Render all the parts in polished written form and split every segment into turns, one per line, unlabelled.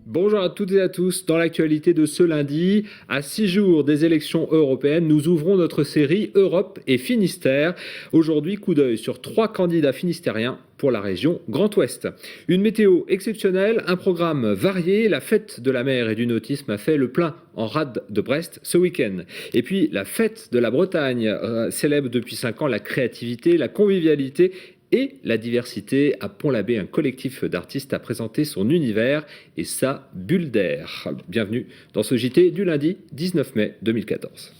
Bonjour à toutes et à tous. Dans l'actualité de ce lundi, à 6 jours des élections européennes, nous ouvrons notre série Europe et Finistère. Aujourd'hui, coup d'œil sur 3 candidats finistériens pour la région Grand Ouest. Une météo exceptionnelle, un programme varié. La fête de la mer et du nautisme a fait le plein en rade de Brest ce week-end. Et puis la fête de la Bretagne célèbre depuis 5 ans la créativité, la convivialité et la diversité. À Pont-l'Abbé, un collectif d'artistes a présenté son univers et sa bulle d'air. Bienvenue dans ce JT du lundi 19 mai 2014.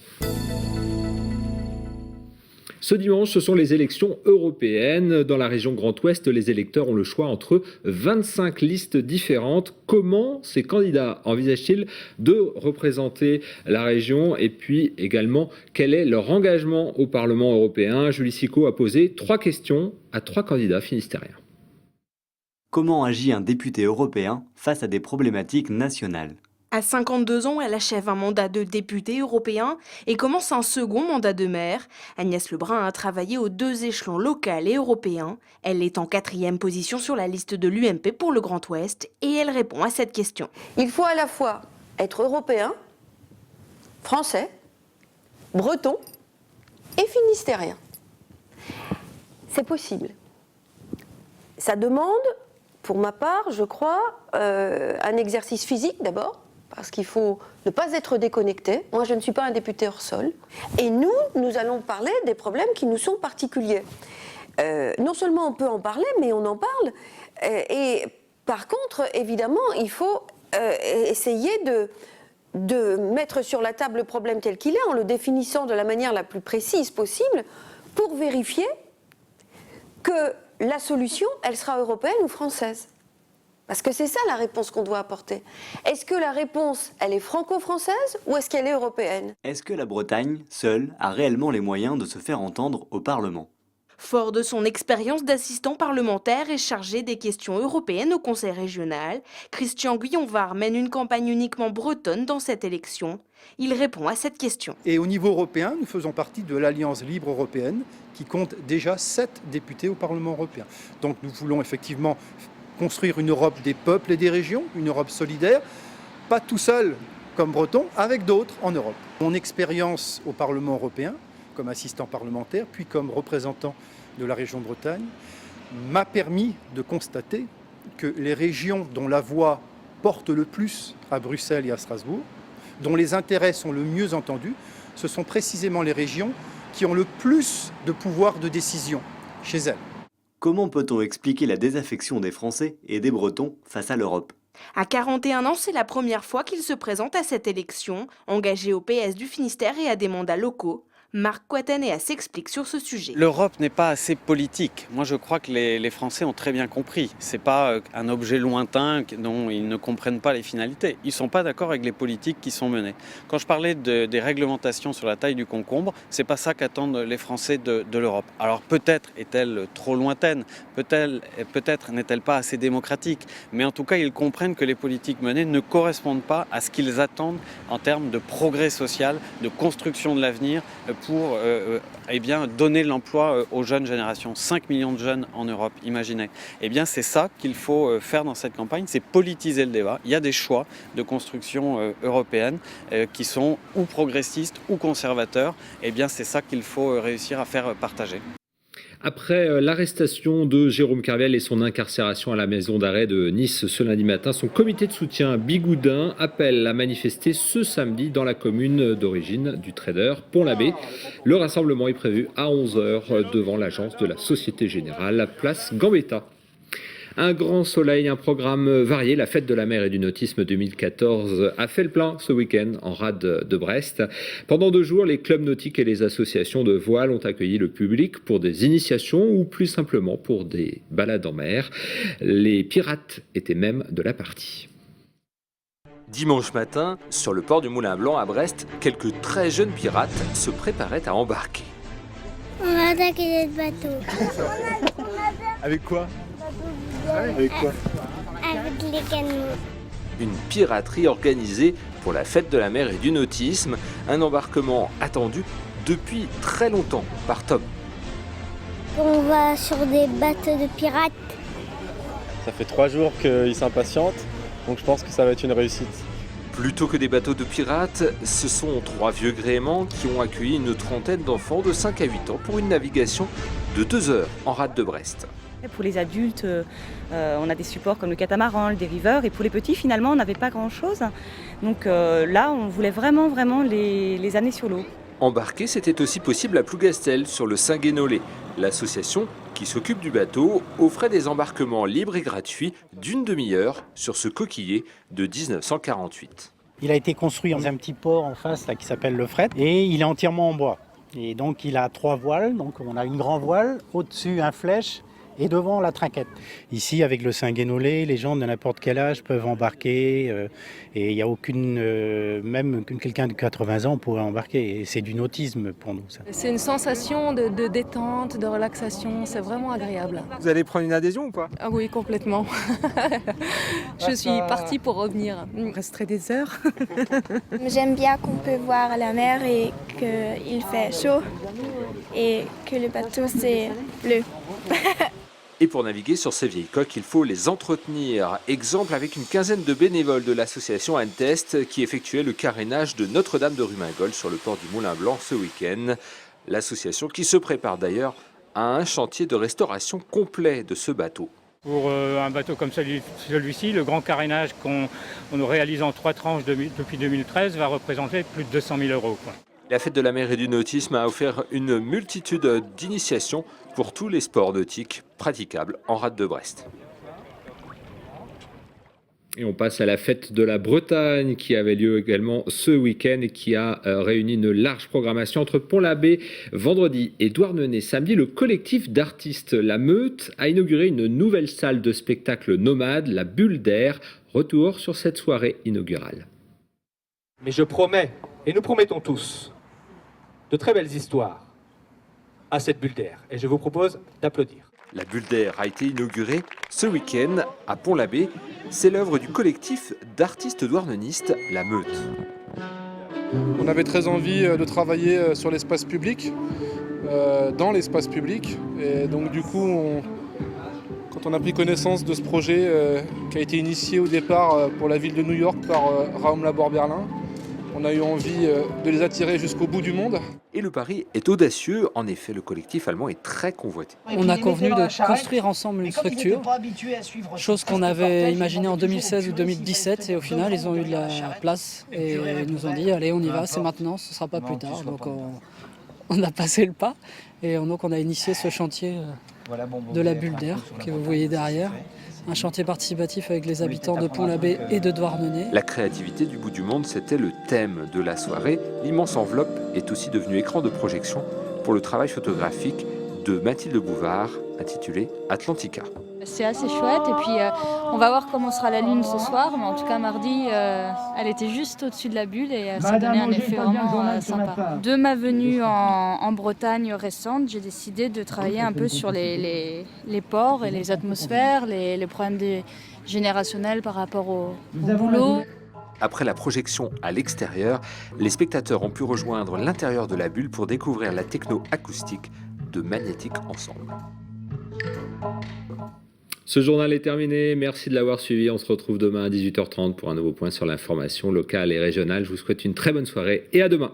Ce dimanche, ce sont les élections européennes. Dans la région Grand Ouest, les électeurs ont le choix entre 25 listes différentes. Comment ces candidats envisagent-ils de représenter la région? Et puis également, quel est leur engagement au Parlement européen? Julie Sicot a posé 3 questions à 3 candidats finistériens.
Comment agit un député européen face à des problématiques nationales?
À 52 ans, elle achève un mandat de député européen et commence un second mandat de maire. Agnès Lebrun a travaillé aux 2 échelons local et européen. Elle est en 4e position sur la liste de l'UMP pour le Grand Ouest et elle répond à cette question.
Il faut à la fois être européen, français, breton et finistérien. C'est possible. Ça demande, pour ma part, je crois, un exercice physique d'abord, parce qu'il faut ne pas être déconnecté. Moi, je ne suis pas un député hors sol. Et nous allons parler des problèmes qui nous sont particuliers. Non seulement on peut en parler, mais on en parle. Et par contre, évidemment, il faut essayer de mettre sur la table le problème tel qu'il est, en le définissant de la manière la plus précise possible, pour vérifier que la solution, elle sera européenne ou française. Parce que c'est ça la réponse qu'on doit apporter. Est-ce que la réponse, elle est franco-française ou est-ce qu'elle est européenne?
Est-ce que la Bretagne, seule, a réellement les moyens de se faire entendre au Parlement?
Fort de son expérience d'assistant parlementaire et chargé des questions européennes au Conseil régional, Christian Guyonvar mène une campagne uniquement bretonne dans cette élection. Il répond à cette question.
Et au niveau européen, nous faisons partie de l'Alliance libre européenne qui compte déjà 7 députés au Parlement européen. Donc nous voulons effectivement construire une Europe des peuples et des régions, une Europe solidaire, pas tout seul comme breton, avec d'autres en Europe. Mon expérience au Parlement européen, comme assistant parlementaire, puis comme représentant de la région de Bretagne, m'a permis de constater que les régions dont la voix porte le plus à Bruxelles et à Strasbourg, dont les intérêts sont le mieux entendus, ce sont précisément les régions qui ont le plus de pouvoir de décision chez elles.
Comment peut-on expliquer la désaffection des Français et des Bretons face à l'Europe?
À 41 ans, c'est la première fois qu'il se présente à cette élection, engagé au PS du Finistère et à des mandats locaux. Marc Coatanea s'explique sur ce sujet.
L'Europe n'est pas assez politique. Moi, je crois que les Français ont très bien compris. Ce n'est pas un objet lointain dont ils ne comprennent pas les finalités. Ils ne sont pas d'accord avec les politiques qui sont menées. Quand je parlais des réglementations sur la taille du concombre, ce n'est pas ça qu'attendent les Français de l'Europe. Alors peut-être est-elle trop lointaine, peut-être n'est-elle pas assez démocratique, mais en tout cas, ils comprennent que les politiques menées ne correspondent pas à ce qu'ils attendent en termes de progrès social, de construction de l'avenir, pour donner l'emploi aux jeunes générations. 5 millions de jeunes en Europe, imaginez. C'est ça qu'il faut faire dans cette campagne, c'est politiser le débat. Il y a des choix de construction européenne qui sont ou progressistes ou conservateurs. C'est ça qu'il faut réussir à faire partager.
Après l'arrestation de Jérôme Kerviel et son incarcération à la maison d'arrêt de Nice ce lundi matin, son comité de soutien Bigoudin appelle à manifester ce samedi dans la commune d'origine du trader Pont-l'Abbé. Le rassemblement est prévu à 11h devant l'agence de la Société Générale, place Gambetta. Un grand soleil, un programme varié. La fête de la mer et du nautisme 2014 a fait le plein ce week-end en rade de Brest. Pendant 2 jours, les clubs nautiques et les associations de voile ont accueilli le public pour des initiations ou plus simplement pour des balades en mer. Les pirates étaient même de la partie.
Dimanche matin, sur le port du Moulin Blanc à Brest, quelques très jeunes pirates se préparaient à embarquer.
On va attaquer les bateaux.
Avec quoi? Avec quoi?
Avec les canots.
Une piraterie organisée pour la fête de la mer et du nautisme, un embarquement attendu depuis très longtemps par Tom.
On va sur des bateaux de pirates.
Ça fait 3 jours qu'ils s'impatientent, donc je pense que ça va être une réussite.
Plutôt que des bateaux de pirates, ce sont 3 vieux gréements qui ont accueilli une trentaine d'enfants de 5 à 8 ans pour une navigation de 2 heures en rade de Brest.
Pour les adultes, on a des supports comme le catamaran, le dériveur, et pour les petits, finalement, on n'avait pas grand-chose. Donc là, on voulait vraiment les amener sur l'eau.
Embarquer, c'était aussi possible à Plougastel, sur le Saint-Guénolé. L'association qui s'occupe du bateau offrait des embarquements libres et gratuits d'une demi-heure sur ce coquillet de 1948.
Il a été construit dans un petit port en face là, qui s'appelle le Fret et il est entièrement en bois. Et donc il a 3 voiles, donc on a une grande voile, au-dessus un flèche et devant la trinquette. Ici avec le Saint-Guénolé, les gens de n'importe quel âge peuvent embarquer et il n'y a aucune, même quelqu'un de 80 ans pourrait embarquer et c'est du nautisme pour nous. Ça.
C'est une sensation de détente, de relaxation, c'est vraiment agréable.
Vous allez prendre une adhésion ou pas?
Ah oui, complètement. Je suis partie pour revenir.
On resterait des heures.
J'aime bien qu'on peut voir la mer et qu'il fait chaud et que le bateau c'est bleu.
Et pour naviguer sur ces vieilles coques, il faut les entretenir. Exemple avec une quinzaine de bénévoles de l'association Antest qui effectuait le carénage de Notre-Dame de Rumingol sur le port du Moulin Blanc ce week-end. L'association qui se prépare d'ailleurs à un chantier de restauration complet de ce bateau.
Pour un bateau comme celui-ci, le grand carénage qu'on réalise en 3 tranches depuis 2013 va représenter plus de 200 000 €.
La fête de la mer et du nautisme a offert une multitude d'initiations pour tous les sports nautiques praticables en rade de Brest.
Et on passe à la fête de la Bretagne qui avait lieu également ce week-end et qui a réuni une large programmation entre Pont-l'Abbé vendredi et Douarnenez samedi. Le collectif d'artistes La Meute a inauguré une nouvelle salle de spectacle nomade, la Bulle d'Air. Retour sur cette soirée inaugurale.
Mais je promets, et nous promettons tous, de très belles histoires à cette Bulle d'Air. Et je vous propose d'applaudir.
La Bulle d'Air a été inaugurée ce week-end à Pont-l'Abbé. C'est l'œuvre du collectif d'artistes douarnenistes La Meute.
On avait très envie de travailler sur l'espace public, dans l'espace public. Et donc du coup, quand on a pris connaissance de ce projet qui a été initié au départ pour la ville de New York par Raoul Laborde-Berlin, on a eu envie de les attirer jusqu'au bout du monde.
Et le pari est audacieux. En effet, le collectif allemand est très convoité.
On a convenu de construire ensemble une structure, chose qu'on avait imaginée en 2016 ou 2017. Et au final, ils ont eu de la place et ils nous ont dit « Allez, on y va, c'est maintenant, ce ne sera pas plus tard ». Donc on a passé le pas et donc on a initié ce chantier de la Bulle d'Air que vous voyez derrière. Un chantier participatif avec les habitants de Pont-l'Abbé et de Douarnenez.
La créativité du bout du monde, c'était le thème de la soirée. L'immense enveloppe est aussi devenue écran de projection pour le travail photographique de Mathilde Bouvard, intitulé Atlantica.
C'est assez chouette et puis on va voir comment sera la lune ce soir, mais en tout cas mardi elle était juste au-dessus de la bulle et ça donnait un effet vraiment sympa. De ma venue en Bretagne récente, j'ai décidé de travailler un peu sur les ports et les atmosphères, les problèmes générationnels par rapport au boulot.
Après la projection à l'extérieur, les spectateurs ont pu rejoindre l'intérieur de la bulle pour découvrir la techno acoustique de Magnétique Ensemble.
Ce journal est terminé. Merci de l'avoir suivi. On se retrouve demain à 18h30 pour un nouveau point sur l'information locale et régionale. Je vous souhaite une très bonne soirée et à demain.